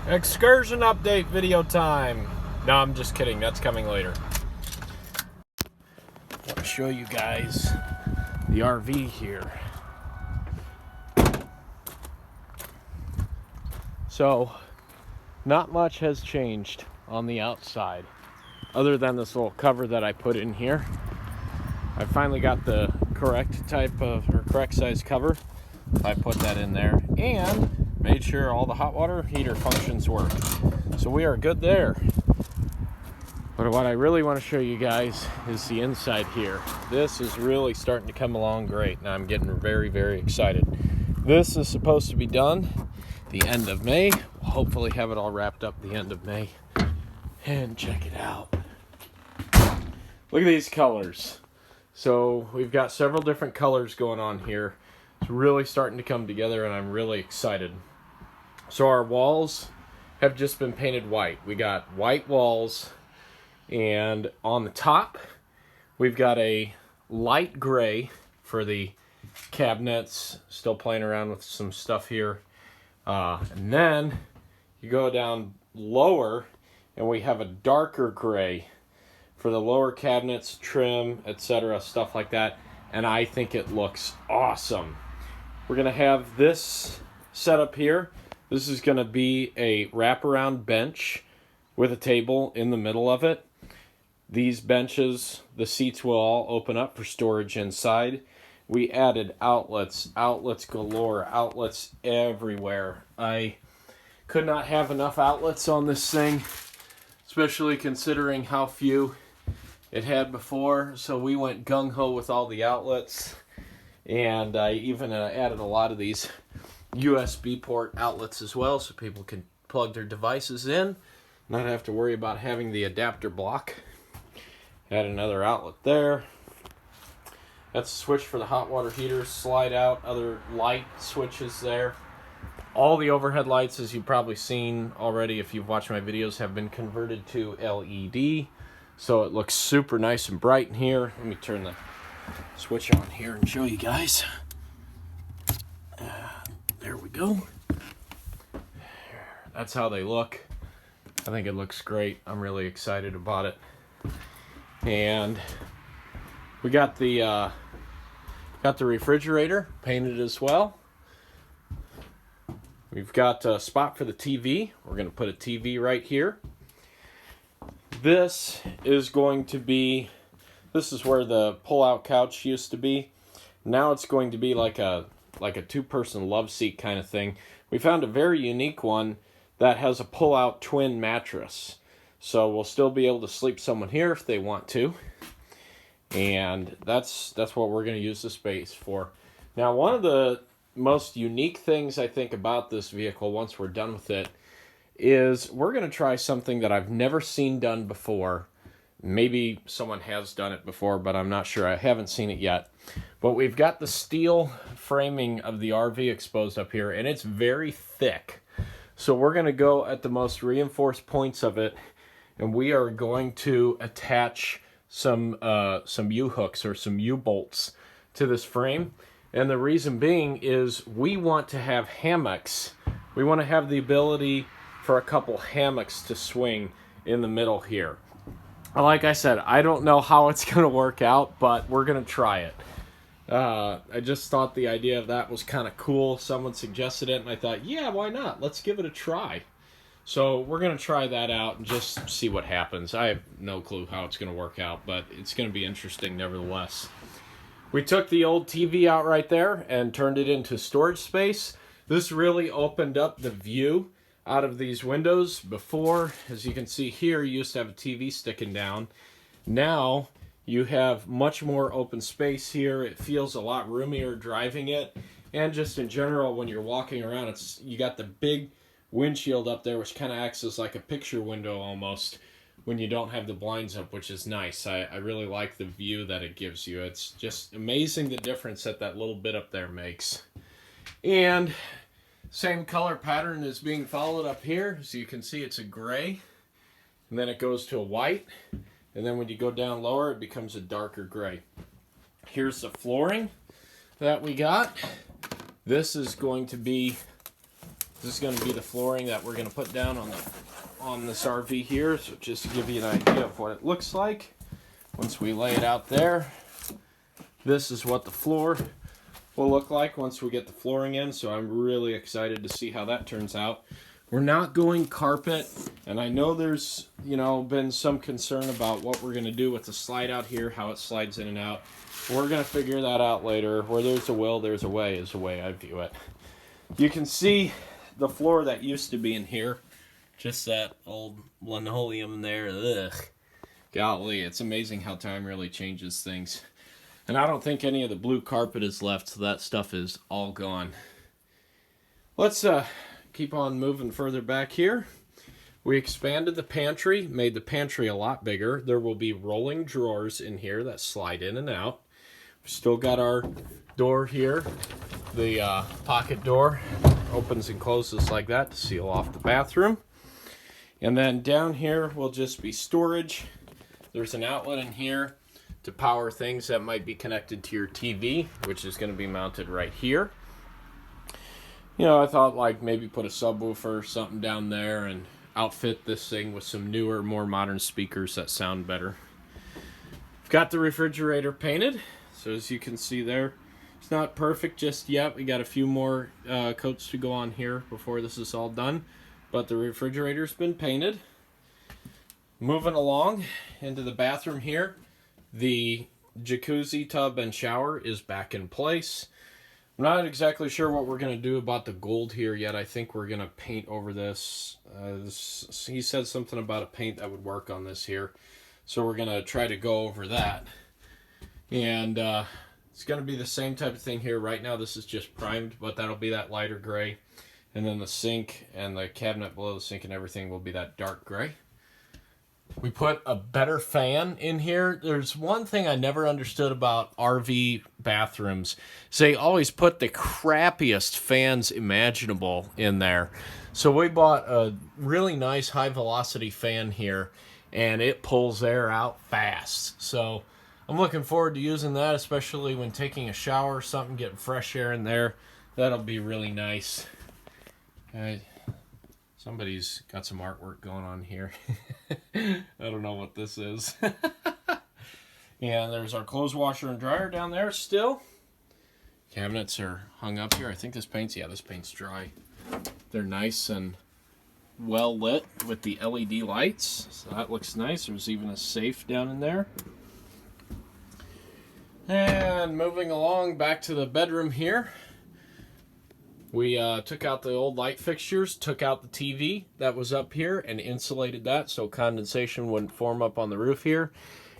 Excursion update video time. No, I'm just kidding. That's coming later. I want to show you guys the RV here. So, not much has changed on the outside, other than this little cover that I put in here. I finally got the correct type of, or correct size cover. I put that in there and made sure all the hot water heater functions work. So we are good there. But what I really want to show you guys is the inside here. This is really starting to come along great, and I'm getting very, very excited. This is supposed to be done the end of May. We'll hopefully have it all wrapped up the end of May. And check it out. Look at these colors. So we've got several different colors going on here. It's really starting to come together, and I'm really excited. So our walls have just been painted white. We got white walls, and on the top we've got a light gray for the cabinets. Still playing around with some stuff here. And then you go down lower and we have a darker gray for the lower cabinets, trim, etc., stuff like that. And I think it looks awesome. We're going to have this setup here. This is going to be a wraparound bench with a table in the middle of it. These benches, the seats will all open up for storage inside. We added outlets galore, outlets everywhere. I could not have enough outlets on this thing, especially considering how few it had before. So we went gung-ho with all the outlets. And I even added a lot of these USB port outlets as well, so people can plug their devices in, not have to worry about having the adapter block. Add another outlet there. That's a switch for the hot water heaters, slide out, other light switches there. All the overhead lights, as you've probably seen already if you've watched my videos, have been converted to LED, so it looks super nice and bright in here. Let me turn the switch on here and show you guys. There we go. That's how they look. I think it looks great. I'm really excited about it. And we got the refrigerator painted as well. We've got a spot for the TV. We're going to put a TV right here. This is going to be, this is where the pull-out couch used to be. Now it's going to be like a two-person love seat kind of thing. We found a very unique one that has a pull-out twin mattress. So we'll still be able to sleep someone here if they want to. And that's what we're going to use the space for. Now, one of the most unique things I think about this vehicle, once we're done with it, is we're going to try something that I've never seen done before. Maybe someone has done it before, but I'm not sure. I haven't seen it yet. But we've got the steel framing of the RV exposed up here, and it's very thick. So we're going to go at the most reinforced points of it, and we are going to attach some U-hooks or some U-bolts to this frame. And the reason being is we want to have hammocks. We want to have the ability for a couple hammocks to swing in the middle here. Like I said, I don't know how it's going to work out, but we're going to try it. I just thought the idea of that was kind of cool. Someone suggested it, and I thought, yeah, why not? Let's give it a try. So we're going to try that out and just see what happens. I have no clue how it's going to work out, but it's going to be interesting nevertheless. We took the old TV out right there and turned it into storage space. This really opened up the view out of these windows. Before, as you can see here, you used to have a TV sticking down. Now you have much more open space here. It feels a lot roomier driving it, and just in general when you're walking around, you got the big windshield up there, which kind of acts as like a picture window almost when you don't have the blinds up, which is nice. I really like the view that it gives you. It's just amazing the difference that little bit up there makes. And same color pattern is being followed up here. So you can see it's a gray, and then it goes to a white, and then when you go down lower it becomes a darker gray. Here's the flooring that we got. This is going to be This is going to be the flooring that we're going to put down on this RV here. So just to give you an idea of what it looks like, once we lay it out there, this is what the floor will look like once we get the flooring in. So I'm really excited to see how that turns out. We're not going carpet, and I know there's, been some concern about what we're going to do with the slide out here, how it slides in and out. We're going to figure that out later. Where there's a will, there's a way, is the way I view it. You can see the floor that used to be in here, just that old linoleum there. Ugh. Golly, it's amazing how time really changes things. And I don't think any of the blue carpet is left, so that stuff is all gone. Let's keep on moving further back here. We expanded the pantry, made the pantry a lot bigger. There will be rolling drawers in here that slide in and out. We've still got our door here. The pocket door opens and closes like that to seal off the bathroom. And then down here will just be storage. There's an outlet in here to power things that might be connected to your TV, which is going to be mounted right here. I thought like maybe put a subwoofer or something down there and outfit this thing with some newer, more modern speakers that sound better. I've got the refrigerator painted, so as you can see there, it's not perfect just yet. We got a few more coats to go on here before this is all done, but the refrigerator's been painted. Moving along into the bathroom here, the jacuzzi tub and shower is back in place. I'm not exactly sure what we're going to do about the gold here yet. I think we're going to paint over this. He said something about a paint that would work on this here. So we're going to try to go over that. And it's going to be the same type of thing here. Right now this is just primed, but that'll be that lighter gray. And then the sink and the cabinet below the sink and everything will be that dark gray. We put a better fan in here. There's one thing I never understood about RV bathrooms. They always put the crappiest fans imaginable in there. So we bought a really nice high velocity fan here, and it pulls air out fast. So I'm looking forward to using that, especially when taking a shower or something, getting fresh air in there. That'll be really nice. Somebody's got some artwork going on here. I don't know what this is. And there's our clothes washer and dryer down there still. Cabinets are hung up here. I think this paint's dry. They're nice and well lit with the LED lights. So that looks nice. There's even a safe down in there. And moving along back to the bedroom here. We took out the old light fixtures, took out the TV that was up here and insulated that so condensation wouldn't form up on the roof here.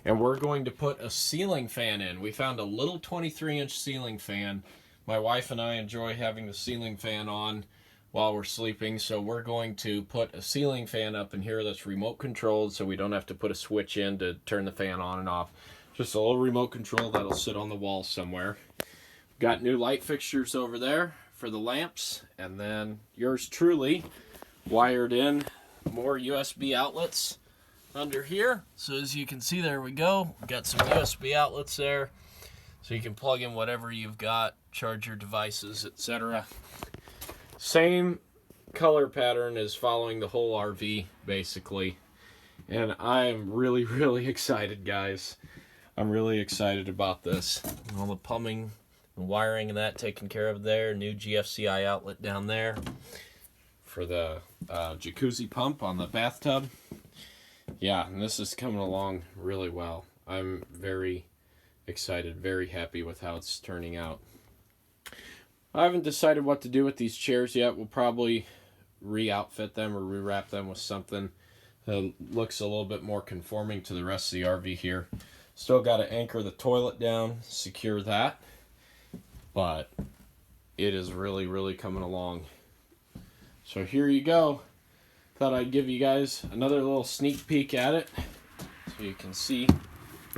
And we're going to put a ceiling fan in. We found a little 23-inch ceiling fan. My wife and I enjoy having the ceiling fan on while we're sleeping, so we're going to put a ceiling fan up in here that's remote controlled so we don't have to put a switch in to turn the fan on and off. Just a little remote control that'll sit on the wall somewhere. Got new light fixtures over there for the lamps, and then yours truly wired in more USB outlets under here. So as you can see, there we go. We've got some USB outlets there, so you can plug in whatever you've got, charge your devices, etc. Same color pattern is following the whole RV, basically. And I am really, really excited, guys. I'm really excited about this. All the plumbing and wiring and that taken care of there. New GFCI outlet down there for the jacuzzi pump on the bathtub. Yeah, and this is coming along really well. I'm very excited, very happy with how it's turning out. I haven't decided what to do with these chairs yet. We'll probably re-outfit them or rewrap them with something that looks a little bit more conforming to the rest of the RV here. Still got to anchor the toilet down, secure that, but it is really, really coming along. So here you go. Thought I'd give you guys another little sneak peek at it so you can see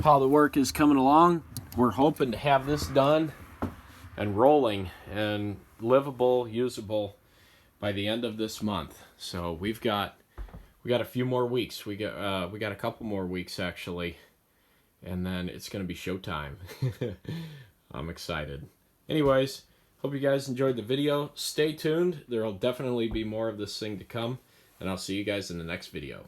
how the work is coming along. We're hoping to have this done and rolling and livable, usable by the end of this month. So we got a few more weeks. We got a couple more weeks actually, and then it's going to be showtime. I'm excited. Anyways, Hope you guys enjoyed the video. Stay tuned. There will definitely be more of this thing to come, and I'll see you guys in the next video.